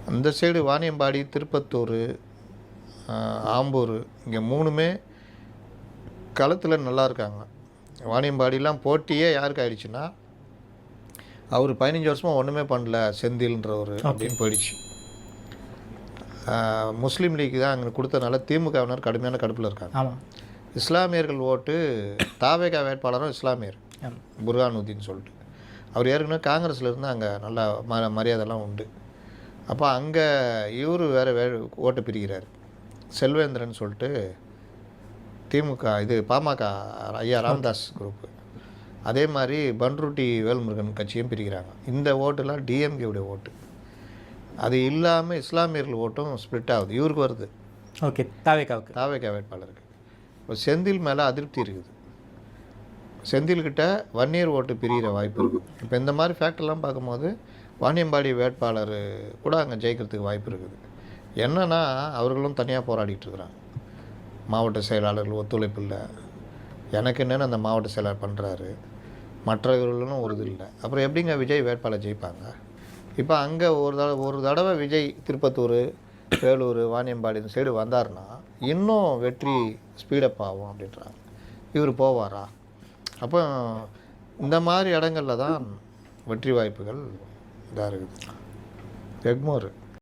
அந்த சைடு வாணியம்பாடி, திருப்பத்தூர், ஆம்பூர் இங்கே 3மே களத்தில் நல்லா இருக்காங்க. வாணியம்பாடிலாம் போட்டியே யாருக்கு ஆயிடுச்சுன்னா, அவர் 15 வருஷமாக ஒன்றுமே பண்ணல செந்தில்ன்றவர் அப்படின்னு போயிடுச்சு. முஸ்லீம் லீக் தான் அங்கே கொடுத்தனால திமுகவினர் கடுமையான கடுப்பில் இருக்காங்க. ஆமாம். இஸ்லாமியர்கள் ஓட்டு தாவேகா வேட்பாளரும் இஸ்லாமியர் புர்ஹானுதீன் சொல்லிட்டு, அவர் ஏற்கனவே காங்கிரஸில் இருந்து அங்கே நல்லா மரியாதைலாம் உண்டு. அப்போ அங்கே இவர் வேறு ஓட்டு பிரிக்கிறார். செல்வேந்திரன் சொல்லிட்டு திமுக பாமக ஐயா ராமதாஸ் குரூப்பு. அதே மாதிரி பன்ருட்டி வேல்முருகன் கட்சியும் பிரிக்கிறாங்க. இந்த ஓட்டுலாம் டிஎம்கேவுடைய ஓட்டு. அது இல்லாமல் இஸ்லாமியர்கள் ஓட்டும் ஸ்ப்ளிட் ஆகுது. இவருக்கு வருது. ஓகே, தாவேகா வேட்பாளருக்கு. இப்போ செந்தில் மேலே அதிருப்தி இருக்குது. செந்தில்கிட்ட வன்னியர் ஓட்டு பிரிகிற வாய்ப்பு இருக்குது. இப்போ இந்த மாதிரி ஃபேக்டர்லாம் பார்க்கும்போது வாணியம்பாடி வேட்பாளர் கூட அங்கே ஜெயிக்கிறதுக்கு வாய்ப்பு இருக்குது. என்னன்னா அவர்களும் தனியாக போராடிட்டு இருக்கிறாங்க. மாவட்ட செயலாளர்கள் ஒத்துழைப்பு இல்லை, எனக்கு என்னென்னு அந்த மாவட்ட செயலாளர் பண்ணுறாரு, மற்றவர்களும் ஒரு இது இல்லை. அப்புறம் எப்படிங்க விஜய் வேட்பாளர் ஜெயிப்பாங்க? இப்போ அங்கே ஒரு தடவை விஜய் திருப்பத்தூர், வேலூர், வாணியம்பாடி இந்த சைடு வந்தார்னா இன்னும் வெற்றி ஸ்பீடப் ஆகும் அப்படின்றாங்க. இவர் போவாரா? அப்போ இந்த மாதிரி இடங்களில் தான் வெற்றி வாய்ப்புகள் இதாக இருக்குது. எக்மோர்